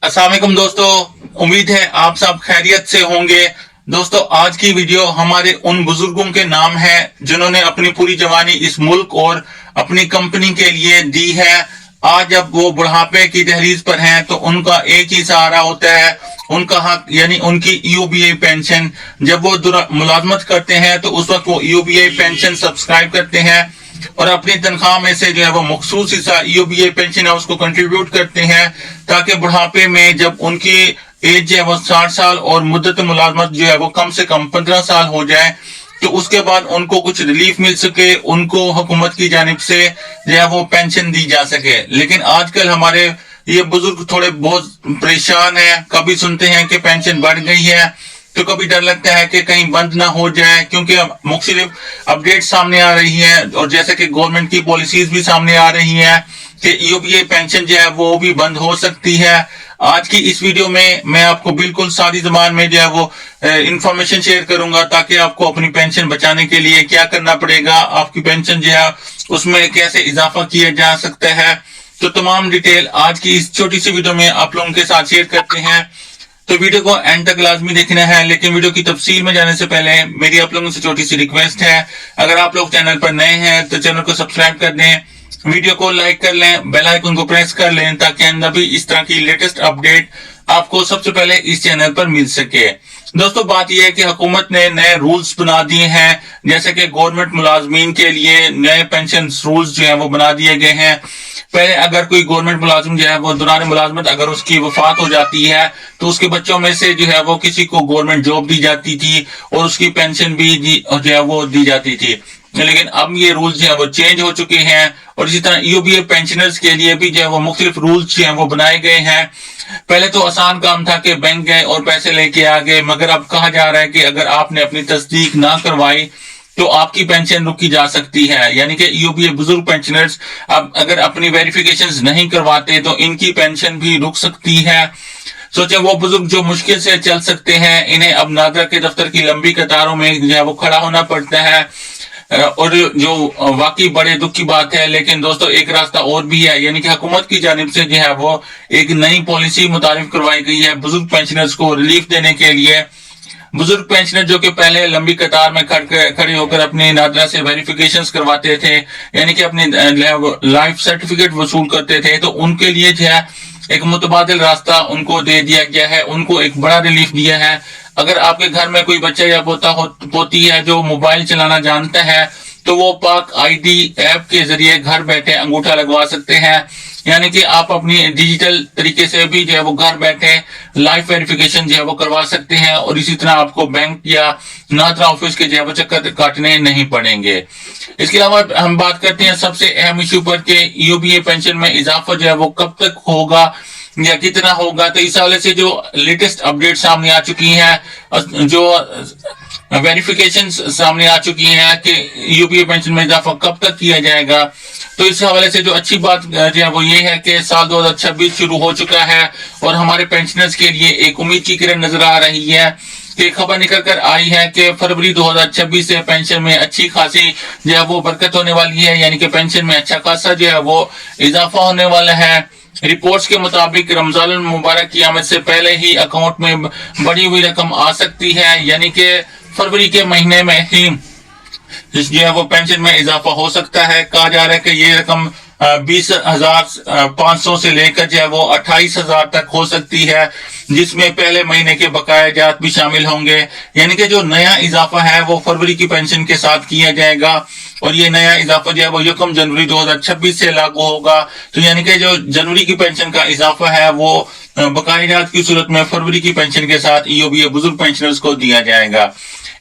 अस्सलाम वालेकुम दोस्तों, उम्मीद है आप सब खैरियत से होंगे। दोस्तों, आज की वीडियो हमारे उन बुजुर्गों के नाम है जिन्होंने अपनी पूरी जवानी इस मुल्क और अपनी कंपनी के लिए दी है। आज जब वो बुढ़ापे की दहलीज पर हैं तो उनका एक ही सहारा होता है उनका हक, यानी उनकी ईओबीआई पेंशन। जब वो मुलाजमत करते हैं तो उस वक्त वो ईओबीआई पेंशन सब्सक्राइब करते हैं और अपनी तनख्वाह में से जो है वो मखसूस हिस्सा ईओबीआई पेंशन है उसको कंट्रीब्यूट करते हैं, ताकि बुढ़ापे में जब उनकी एज जो है वो 60 साल और मुद्दत मुलाजमत जो है वो कम से कम 15 साल हो जाए तो उसके बाद उनको कुछ रिलीफ मिल सके, उनको हुकूमत की जानिब से जो है वो पेंशन दी जा सके। लेकिन आजकल हमारे ये बुजुर्ग थोड़े बहुत परेशान हैं। कभी सुनते हैं कि पेंशन बढ़ गई है तो कभी डर लगता है कि कहीं बंद ना हो जाए, क्योंकि मुख्तलिफ अपडेट सामने आ रही हैं और जैसे कि गवर्नमेंट की पॉलिसीज भी सामने आ रही हैं कि ईओबीआई पेंशन जो है वो भी बंद हो सकती है। आज की इस वीडियो में मैं आपको बिल्कुल सादी ज़बान में जो है वो इंफॉर्मेशन शेयर करूंगा, ताकि आपको अपनी पेंशन बचाने के लिए क्या करना पड़ेगा, आपकी पेंशन जो है उसमें कैसे इजाफा किया जा सकता है। तो तमाम डिटेल आज की इस छोटी सी वीडियो में आप लोगों के साथ शेयर करते हैं, तो वीडियो को एंड तक लाजमी देखना है। लेकिन वीडियो की तफसील में जाने से पहले मेरी आप लोगों से छोटी सी रिक्वेस्ट है, अगर आप लोग चैनल पर नए हैं तो चैनल को सब्सक्राइब कर दें, वीडियो को लाइक कर लें, बेल आइकन को प्रेस कर लें, ताकि आइंदा भी इस तरह की लेटेस्ट अपडेट आपको सबसे पहले इस चैनल पर मिल सके। दोस्तों, बात यह है कि हुकूमत ने नए रूल्स बना दिए हैं, जैसे कि गवर्नमेंट मुलाजमीन के लिए नए पेंशन रूल्स जो है वो बना दिए गए हैं। पहले अगर कोई गवर्नमेंट मुलाजिम जो है वो दौरान मुलाजमत अगर उसकी वफात हो जाती है तो उसके बच्चों में से जो है वो किसी को गवर्नमेंट जॉब दी जाती थी और उसकी पेंशन भी जो है वो दी जाती थी। लेकिन अब ये रूल्स जो है वो चेंज हो चुके हैं और इसी तरह ईओबीआई पेंशनर्स के लिए भी जो है वो मुख्तलिफ रूल्स जो है वो बनाए गए हैं। पहले तो आसान काम था कि बैंक गए और पैसे लेके आ गए, मगर अब कहा जा रहा है कि अगर आपने अपनी तस्दीक ना करवाई तो आपकी पेंशन रुकी जा सकती है। यानी कि ईओबीआई बुजुर्ग पेंशनर्स अब अगर अपनी वेरिफिकेशंस नहीं करवाते तो इनकी पेंशन भी रुक सकती है। सोचे वो बुजुर्ग जो मुश्किल से चल सकते हैं, इन्हें अब नादरा के दफ्तर की लंबी कतारों में जो है वो खड़ा होना पड़ता है, और जो वाकई बड़े दुख की बात है। लेकिन दोस्तों, एक रास्ता और भी है, यानी कि हुकूमत की जानिब से जो है वो एक नई पॉलिसी मुतारिफ करवाई गई है बुजुर्ग पेंशनर्स को रिलीफ देने के लिए। बुजुर्ग पेंशनर जो कि पहले लंबी कतार में खड़े होकर अपनी नादरा से वेरिफिकेशंस करवाते थे, यानी कि अपनी लाइफ सर्टिफिकेट वसूल करते थे, तो उनके लिए जो है एक मुतबादिल रास्ता उनको दे दिया गया है, उनको एक बड़ा रिलीफ दिया है। अगर आपके घर में कोई बच्चा या पोती है जो मोबाइल चलाना जानता है तो वो पाक आईडी ऐप के जरिए घर बैठे अंगूठा लगवा सकते हैं, यानी कि आप अपनी डिजिटल तरीके से भी जो है वो घर बैठे लाइफ वेरिफिकेशन जो है वो करवा सकते हैं, और इसी तरह आपको बैंक या नादरा ऑफिस के जो है वो चक्कर काटने नहीं पड़ेंगे। इसके अलावा हम बात करते हैं सबसे अहम इशू पर कि ईओबीआई पेंशन में इजाफा जो है वो कब तक होगा या कितना होगा। तो इस हवाले से जो लेटेस्ट अपडेट सामने आ चुकी हैं, जो वेरिफिकेशन सामने आ चुकी हैं कि ईओबीआई पेंशन में इजाफा कब तक किया जाएगा, तो इस हवाले से जो अच्छी बात जो है वो ये है कि साल 2026 शुरू हो चुका है और हमारे पेंशनर्स के लिए एक उम्मीद की किरण नजर आ रही है कि खबर निकल कर आई है कि फरवरी 2026 से पेंशन में अच्छी खासी जो है वो बरकत होने वाली है, यानी कि पेंशन में अच्छा खासा जो है वो इजाफा होने वाला है। रिपोर्ट्स के मुताबिक रमजान मुबारक की आमद से पहले ही अकाउंट में बढ़ी हुई रकम आ सकती है, यानी कि फरवरी के महीने में ही जो है वो पेंशन में इजाफा हो सकता है। कहा जा रहा है कि ये रकम 20,500 से लेकर जो है वो 28,000 तक हो सकती है, जिसमें पहले महीने के बकाया जात भी शामिल होंगे। यानी कि जो नया इजाफा है वो फरवरी की पेंशन के साथ किया जाएगा और ये नया इजाफा जो है वो 1 जनवरी 2026 से लागू होगा। तो यानी कि जो जनवरी की पेंशन का इजाफा है वो बकाया जात की सूरत में फरवरी की पेंशन के साथ ईओबीआई बुजुर्ग पेंशनर्स को दिया जाएगा।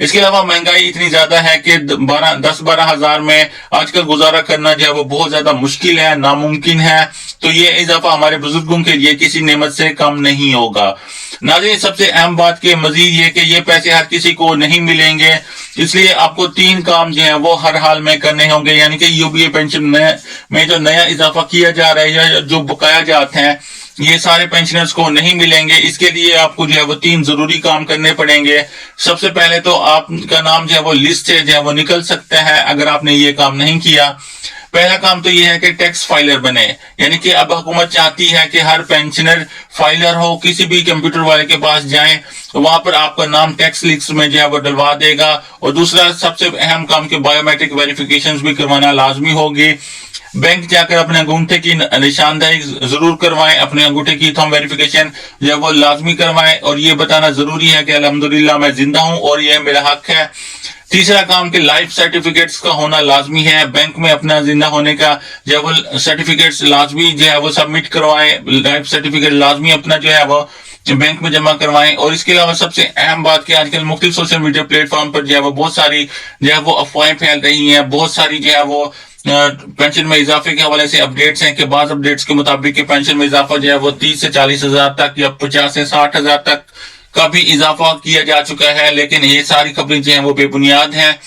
इसके अलावा महंगाई इतनी ज्यादा है कि 10-12 हजार में आजकल गुजारा करना जो है वो बहुत ज्यादा मुश्किल है, नामुमकिन है। तो ये इजाफा हमारे बुजुर्गों के लिए किसी नेमत से कम नहीं होगा। नाज़रीन, सबसे अहम बात के मजीद ये कि ये पैसे हर किसी को नहीं मिलेंगे, इसलिए आपको 3 काम जो है वो हर हाल में करने होंगे। यानी कि ईओबीआई पेंशन में जो नया इजाफा किया जा रहा है, जो बकाया जाते हैं, ये सारे पेंशनर्स को नहीं मिलेंगे। इसके लिए आपको जो है वो 3 जरूरी काम करने पड़ेंगे। सबसे पहले तो आपका नाम जो है वो लिस्ट से जो है वो निकल सकता है अगर आपने ये काम नहीं किया। पहला काम तो ये है कि टैक्स फाइलर बने, यानी कि अब हुकूमत चाहती है कि हर पेंशनर फाइलर हो, किसी भी कंप्यूटर वाले के पास जाएं तो वहां पर आपका नाम टैक्स लिस्ट में जो है वो डलवा देगा। और दूसरा सबसे अहम काम कि बायोमेट्रिक वेरिफिकेशन भी करवाना लाजमी होगी। बैंक जाकर अपने अंगूठे की निशानदाही जरूर करवाएं, अपने अंगूठे की थंब वेरिफिकेशन जो है वो लाजमी करवाएं और ये बताना जरूरी है कि अल्हम्दुलिल्लाह मैं जिंदा हूं और ये मेरा हक है। तीसरा काम कि लाइफ सर्टिफिकेट्स का होना लाजमी है, बैंक में अपना जिंदा होने का जो है वो सर्टिफिकेट्स लाजमी जो है वो सबमिट करवाएं, लाइफ सर्टिफिकेट लाजमी अपना जो है वो बैंक में जमा करवाएं। और इसके अलावा सबसे अहम बात कि आजकल मुख्तलिफ सोशल मीडिया प्लेटफॉर्म पर जो है वो बहुत सारी जो है वो अफवाहें फैल रही हैं, बहुत सारी जो है वो पेंशन में इजाफे के हवाले से अपडेट्स हैं कि बाद अपडेट्स के मुताबिक कि पेंशन में इजाफा जो है वो 30 से 40 हजार तक या 50 से 60 हजार तक का भी इजाफा किया जा चुका है, लेकिन ये सारी खबरें जो हैं वो बेबुनियाद हैं।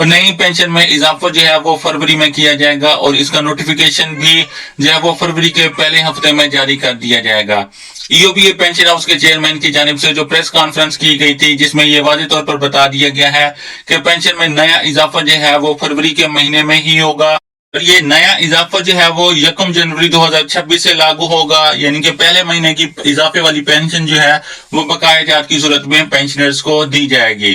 और नई पेंशन में इजाफा जो है वो फरवरी में किया जाएगा और इसका नोटिफिकेशन भी जो है वो फरवरी के पहले हफ्ते में जारी कर दिया जाएगा। ईओबीए पेंशन हाउस के चेयरमैन की जानिब से जो प्रेस कॉन्फ्रेंस की गई थी जिसमें ये वाज़ेह तौर पर बता दिया गया है कि पेंशन में नया इजाफा जो है वो फरवरी के महीने में ही होगा और ये नया इजाफा जो है वो 1 जनवरी 2026 से लागू होगा, यानी कि पहले महीने की इजाफे वाली पेंशन जो है वो बकाया जात की सूरत में पेंशनर्स को दी जाएगी।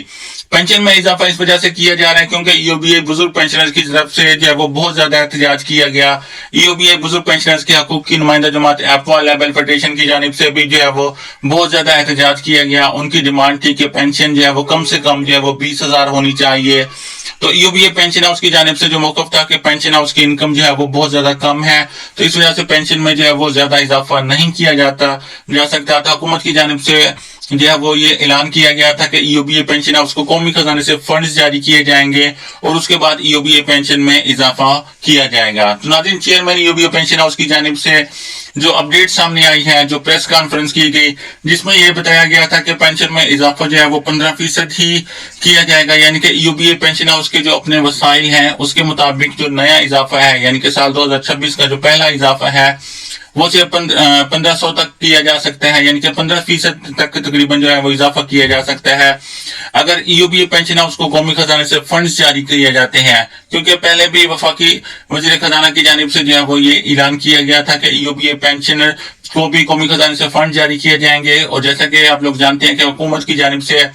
पेंशन में इजाफा इस वजह से किया जा रहा है क्योंकि ईओबीए बुजुर्ग पेंशनर्स की तरफ से जो है वो बहुत ज्यादा एहतजाज किया गया। ईओबीए बुजुर्ग पेंशनर्स के हकूक की नुमाइंदा जमात एपवा लेबल फेडरेशन की जानिब से भी जो है वो बहुत ज्यादा एहतजाज किया गया। उनकी डिमांड थी कि पेंशन जो है वो कम से कम जो है वो 20,000 होनी चाहिए। तो ईओबीए पेंशन हाउस की जानिब से जो मौकफ था कि पेंशन हाउस की इनकम जो है वो बहुत ज्यादा कम है, तो इस वजह से पेंशन में जो है वो ज्यादा इजाफा नहीं किया जा सकता था। हुकूमत की जानिब से जो है वो ये ऐलान किया गया था कि ईओबीए पेंशन हाउस को कौमी खजाने से फंड्स जारी किए जाएंगे और उसके बाद ईओबीए पेंशन में इजाफा किया जाएगा। तो नाज़रीन, चेयरमैन ईओबीए पेंशन हाउस की जानिब से जो अपडेट सामने आई है, जो प्रेस कॉन्फ्रेंस की गई जिसमें यह बताया गया था कि पेंशन में इजाफा जो है वो 15% ही किया जाएगा, यानी कि ईओबीए पेंशन हाउस के जो अपने वसाइल हैं उसके मुताबिक जो नया इजाफा है यानी कि साल 2026 का जो पहला इजाफा है वो सिर्फ 1500 तक किया जा सकता है, यानी कि 15% तक तकरीबन जो है वो इजाफा किया जा सकता है अगर ईओबीए पेंशन हाउस को कौमी खजाने से फंड्स जारी किए जाते हैं। क्योंकि पहले भी वफाकी वजीर खजाना की जानिब से जो है वो ये ऐलान किया गया था कि ईओबीए पेंशनर को भी कौमी खजाने से फंड जारी किए जाएंगे। और जैसा कि आप लोग जानते हैं कि हुकूमत की जानिब से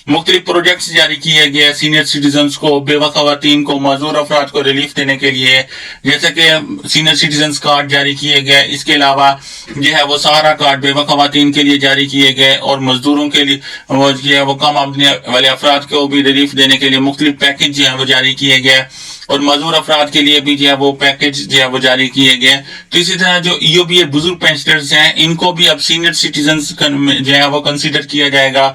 मुख्तलिफ प्रोजेक्ट्स जारी किए गए सीनियर सिटीजन्स को, बेवा खवातीन को, मजदूर अफराद को रिलीफ देने के लिए, जैसे कि सीनियर सिटीजन्स कार्ड जारी किए गए। इसके अलावा जो है वो सहारा कार्ड बेवा खवातीन के लिए जारी किए गए और मजदूरों के लिए वो जो है वो कम आमदनी वाले अफराद को भी रिलीफ देने के लिए मुख्तलिफ पैकेज जो है वो जारी किए गए और मजदूर अफराद के लिए भी जो है वो पैकेज जो है वो जारी किए गए। तो इसी तरह जो ईओबीए बुजुर्ग पेंशनर्स हैं इनको भी अब सीनियर सिटीजन्स जो है वो कंसीडर किया जाएगा,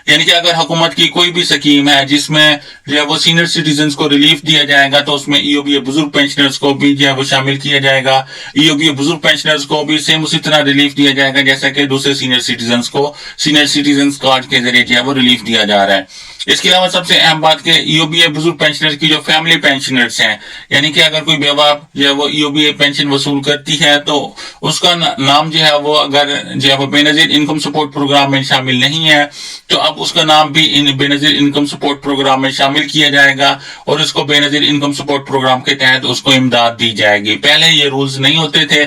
यानी कि अगर हुकूमत की कोई भी स्कीम है जिसमें जो है वो सीनियर सिटीजन्स को रिलीफ दिया जाएगा तो उसमें ईओबीए बुजुर्ग पेंशनर्स को भी जो है वो शामिल किया जाएगा। ईओबीए बुजुर्ग पेंशनर्स को भी सेम उसी तरह रिलीफ दिया जाएगा जैसा कि दूसरे सीनियर सिटीजन्स को सीनियर सिटीजन्स कार्ड के जरिए जो है वो रिलीफ दिया जा रहा है। इसके अलावा सबसे अहम बात कि ईओबीए बुजुर्ग पेंशनर्स की जो फैमिली पेंशनर्स हैं, यानी कि अगर कोई बेवा जो है वो ईओबीए पेंशन वसूल करती है तो उसका नाम जो है वो अगर जो है वो बेनजीर इनकम सपोर्ट प्रोग्राम में शामिल नहीं है तो अब उसका नाम भी बेनजीर इनकम सपोर्ट प्रोग्राम में शामिल किया जाएगा और उसको बेनजीर इनकम सपोर्ट प्रोग्राम के तहत उसको इमदाद दी जाएगी। पहले ये रूल्स नहीं होते थे,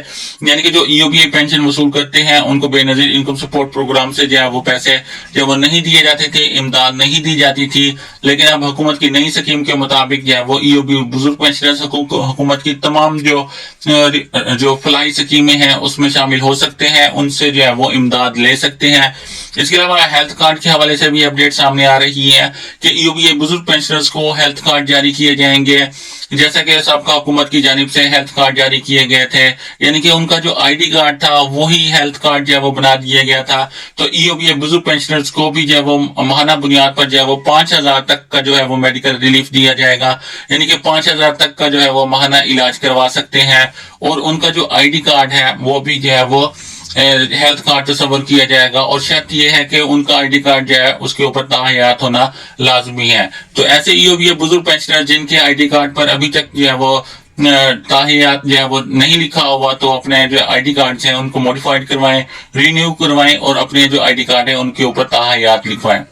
यानी कि जो ईओबीए पेंशन वसूल करते हैं उनको बेनजीर इनकम सपोर्ट प्रोग्राम से जो है वो पैसे जो वो नहीं दिए जाते थे, इमदाद नहीं दी जाती थी। लेकिन अब हुकूमत की नई स्कीम के मुताबिक जो है वो ईओबीए बुजुर्ग पेंशनर्स हुकूमत की तमाम जो फलाई स्कीमें हैं उसमें शामिल हो सकते हैं, उनसे जो है वो इमदाद ले सकते हैं। इसके अलावा हेल्थ कार्ड के हवाले से भी अपडेट सामने आ रही है कि ईओबीए बुजुर्ग पेंशनर्स को हेल्थ कार्ड जारी किए जाएंगे, जैसा कि सबका हुकूमत की जानिब से हेल्थ कार्ड जारी किए गए थे, यानी कि उनका जो आईडी कार्ड था वही हेल्थ कार्ड जो है वो बना दिया गया था। तो ईओबीए बुजुर्ग पेंशनर्स को भी जो है वो माहाना बुनियाद पर जो है वो 5,000 तक का जो है वो मेडिकल रिलीफ दिया जाएगा, यानी कि 5,000 तक का जो है वो माहाना इलाज करवा सकते हैं और उनका जो आईडी कार्ड है वो भी जो है वो हेल्थ कार्ड तस्वर किया जाएगा और शर्त यह है कि उनका आईडी कार्ड जो है उसके ऊपर ताहयात होना लाजमी है। तो ऐसे ईओबीए बुजुर्ग पेंशनर जिनके आईडी कार्ड पर अभी तक जो है वो ताहियात जो है वो नहीं लिखा हुआ तो अपने जो आईडी कार्ड हैं उनको मॉडिफाइड करवाएं, रिन्यू करवाएं और अपने जो आईडी कार्ड है उनके ऊपर ताहियात लिखवाएं।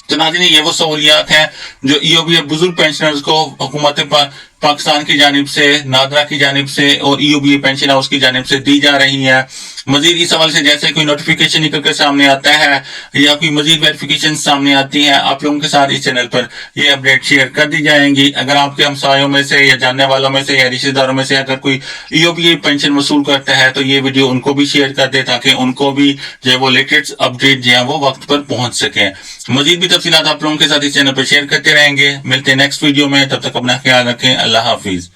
तो नाज़रीन, ये वो सहूलियात हैं जो ईओबीए बुजुर्ग पेंशनर्स को हुकूमत पाकिस्तान की जानिब से, नादरा की जानिब से और EOBA पेंशन हाउस की जानिब से दी जा रही है। मजीद इस हवाले से जैसे कोई नोटिफिकेशन निकल कर सामने आता है या कोई मजीद वेरिफिकेशन सामने आती है, आप लोगों के साथ इस चैनल पर ये अपडेट शेयर कर दी जाएंगी। अगर आपके हमसायों में से या जानने वालों में से या रिश्तेदारों में से अगर कोई EOBA पेंशन वसूल करता है तो ये वीडियो उनको भी शेयर कर दे ताकि उनको भी जो है वो लेटेस्ट अपडेट जो है वो वक्त पर पहुंच सके। मजीद भी तफसीलात आप लोगों के साथ इस चैनल पर शेयर करते रहेंगे। मिलते हैं नेक्स्ट वीडियो में, तब तक अपना ख्याल रखें। अल्लाह हाफिज।